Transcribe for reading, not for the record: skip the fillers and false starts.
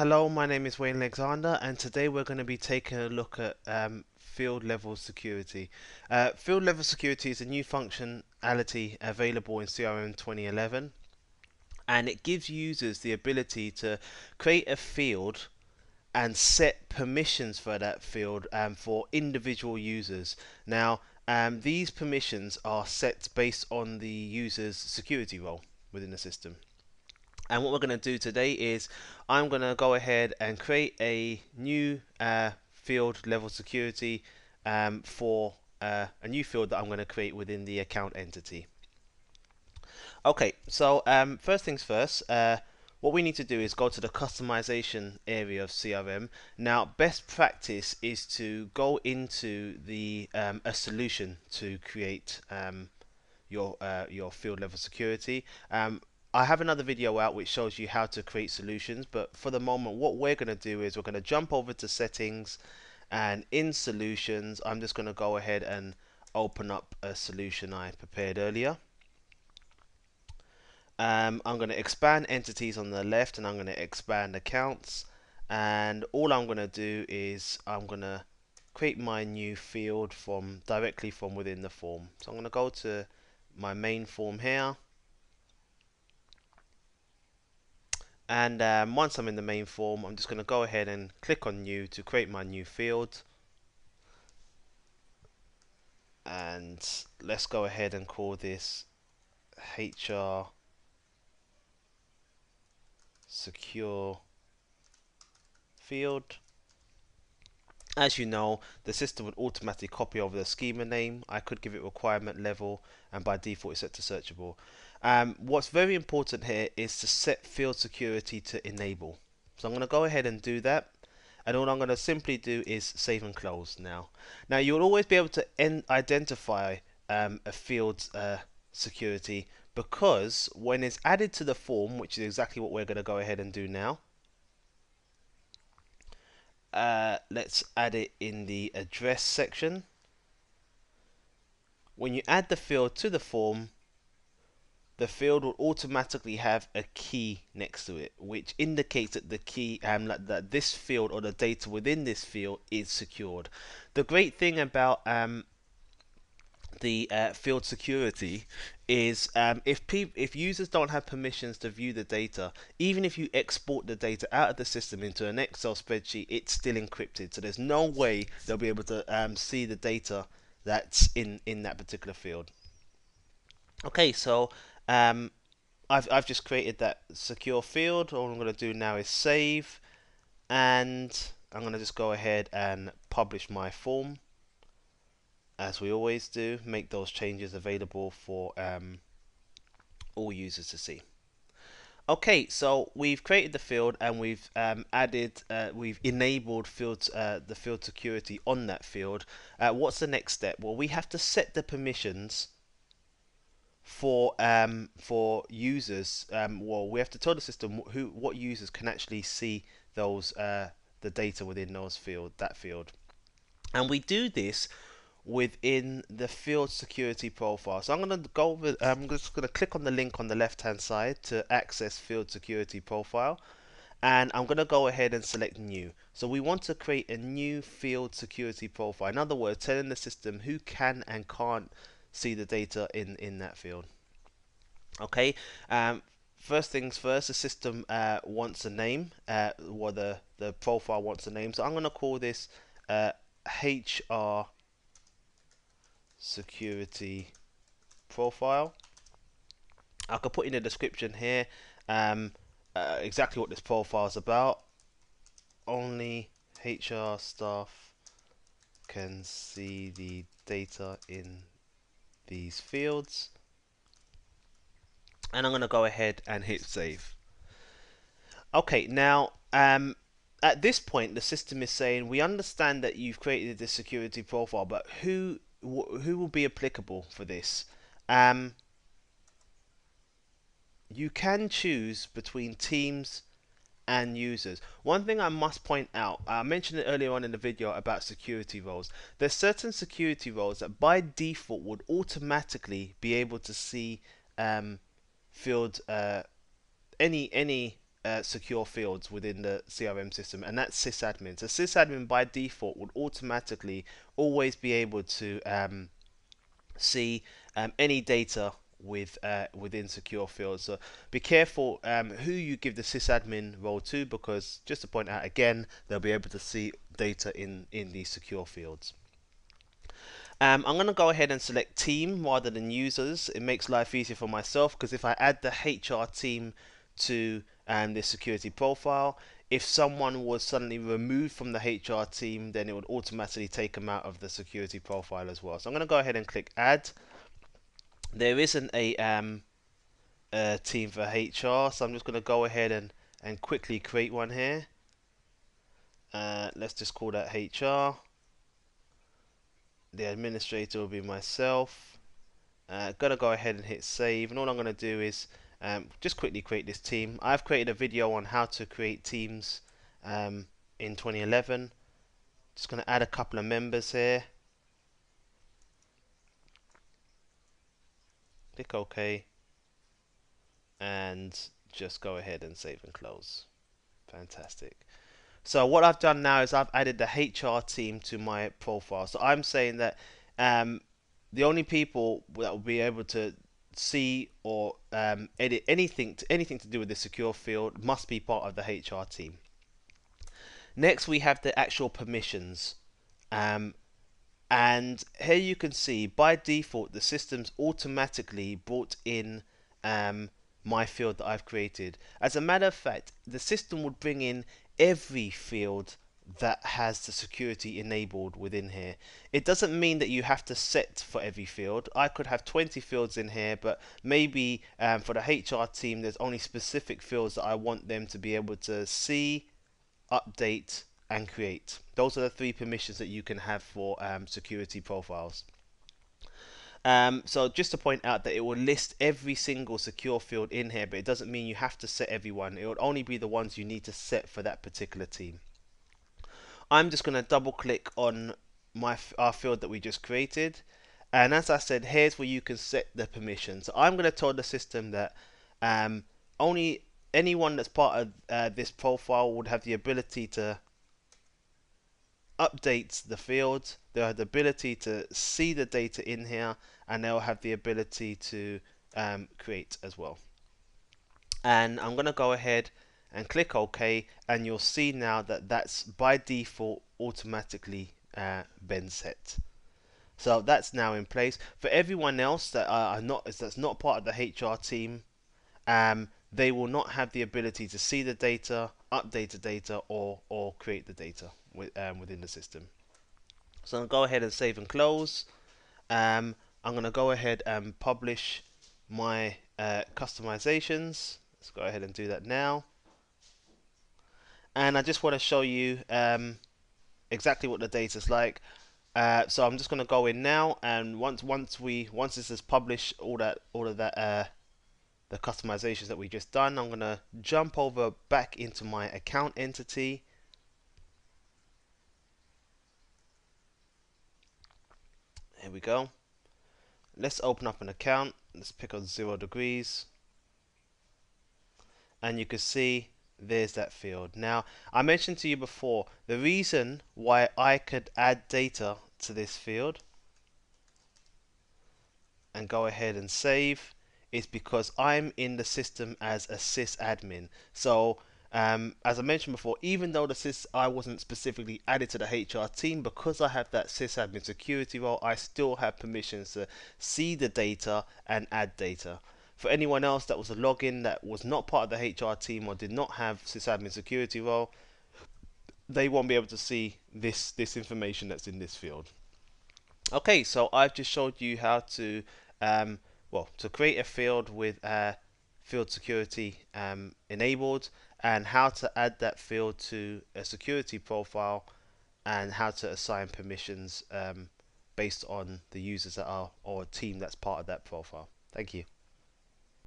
Hello, my name is Wayne Alexander, and today we're going to be taking a look at field level security. Field level security is a new functionality available in CRM 2011, and it gives users the ability to create a field and set permissions for that field for individual users. Now, these permissions are set based on the user's security role within the system. And what we're going to do today is I'm going to go ahead and create a new field level security for a new field that I'm going to create within the account entity. Okay, so first things first, what we need to do is go to the customization area of CRM. Now, best practice is to go into the a solution to create your field level security. I have another video out which shows you how to create solutions, but for the moment what we're going to do is we're going to jump over to settings, and in solutions I'm just going to go ahead and open up a solution I prepared earlier. I'm going to expand entities on the left, and I'm going to expand accounts, and all I'm going to do is I'm going to create my new field directly from within the form. So I'm going to go to my main form here, and once I'm in the main form, I'm just going to go ahead and click on new to create my new field, and let's go ahead and call this HR secure field. As you know, the system would automatically copy over the schema name. I could give it requirement level, and by default it's set to searchable. What's very important here is to set field security to enable. So I'm going to go ahead and do that, and all I'm going to simply do is save and close now. Now you'll always be able to identify a field security, because when it's added to the form, which is exactly what we're going to go ahead and do now, let's add it in the address section. When you add the field to the form, the field will automatically have a key next to it, which indicates that the key that this field or the data within this field is secured. The great thing about the field security is if users don't have permissions to view the data, even if you export the data out of the system into an Excel spreadsheet, it's still encrypted. So there's no way they'll be able to see the data that's in that particular field. Okay, so I've just created that secure field. All I'm going to do now is save, and I'm going to just go ahead and publish my form. As we always do, make those changes available for all users to see. Okay, so we've created the field, and we've we've enabled the field security on that field. What's the next step? Well, we have to set the permissions for users. Well, we have to tell the system what users can actually see those the data within that field, and we do this within the field security profile. So I'm just going to click on the link on the left hand side to access field security profile, and I'm going to go ahead and select new. So we want to create a new field security profile. In other words, telling the system who can and can't see the data in that field. Okay. First things first, the system wants a name, or the profile wants a name. So I'm going to call this HR security profile. I could put in a description here exactly what this profile is about. Only HR staff can see the data in these fields, and I'm going to go ahead and hit save. Okay, now at this point the system is saying, we understand that you've created this security profile, but who will be applicable for this? You can choose between teams and users. One thing I must point out, I mentioned it earlier on in the video about security roles. There's certain security roles that by default would automatically be able to see field any secure fields within the CRM system, and that's sysadmin. So sysadmin by default would automatically always be able to see any data within secure fields. So be careful who you give the sysadmin role to, because just to point out again, they'll be able to see data in these secure fields. I'm going to go ahead and select team rather than users. It makes life easier for myself, because if I add the HR team to this security profile, if someone was suddenly removed from the HR team, then it would automatically take them out of the security profile as well. So I'm going to go ahead and click add. There isn't a team for HR, so I'm just going to go ahead and quickly create one here. Let's just call that HR. The administrator will be myself. Gonna go ahead and hit save, and all I'm gonna do is just quickly create this team. I've created a video on how to create teams in 2011. Just gonna add a couple of members here. Click OK, and just go ahead and save and close. Fantastic. So what I've done now is I've added the HR team to my profile. So I'm saying that the only people that will be able to see or edit anything to do with the secure field must be part of the HR team. Next, we have the actual permissions. And here you can see by default the system's automatically brought in my field that I've created. As a matter of fact, the system would bring in every field that has the security enabled within here. It doesn't mean that you have to set for every field. I could have 20 fields in here, but maybe for the HR team there's only specific fields that I want them to be able to see, update and create. Those are the three permissions that you can have for security profiles. So just to point out that it will list every single secure field in here, but it doesn't mean you have to set everyone. It will only be the ones you need to set for that particular team. I'm just going to double click on our field that we just created, and as I said, here's where you can set the permissions. So I'm going to tell the system that only anyone that's part of this profile would have the ability to update the field. They'll have the ability to see the data in here, and they'll have the ability to create as well. And I'm going to go ahead and click OK, and you'll see now that that's by default automatically been set. So that's now in place. For everyone else that that's not part of the HR team, they will not have the ability to see the data, update the data, or create the data within the system. So I'm going to go ahead and save and close. I'm going to go ahead and publish my customizations. Let's go ahead and do that now. And I just want to show you exactly what the data is like. So I'm just going to go in now, and once this is published, all of that the customizations that we just done, I'm going to jump over back into my account entity. Here we go. Let's open up an account. Let's pick on 0 degrees, and you can see there's that field. Now, I mentioned to you before the reason why I could add data to this field and go ahead and save is because I'm in the system as a sysadmin. So as I mentioned before, even though I wasn't specifically added to the HR team, because I have that sysadmin security role, I still have permissions to see the data and add data. For anyone else that was a login that was not part of the HR team or did not have sysadmin security role, they won't be able to see this information that's in this field. Okay, so I've just showed you how to to create a field with field security enabled, and how to add that field to a security profile, and how to assign permissions based on the users that are or a team that's part of that profile. Thank you.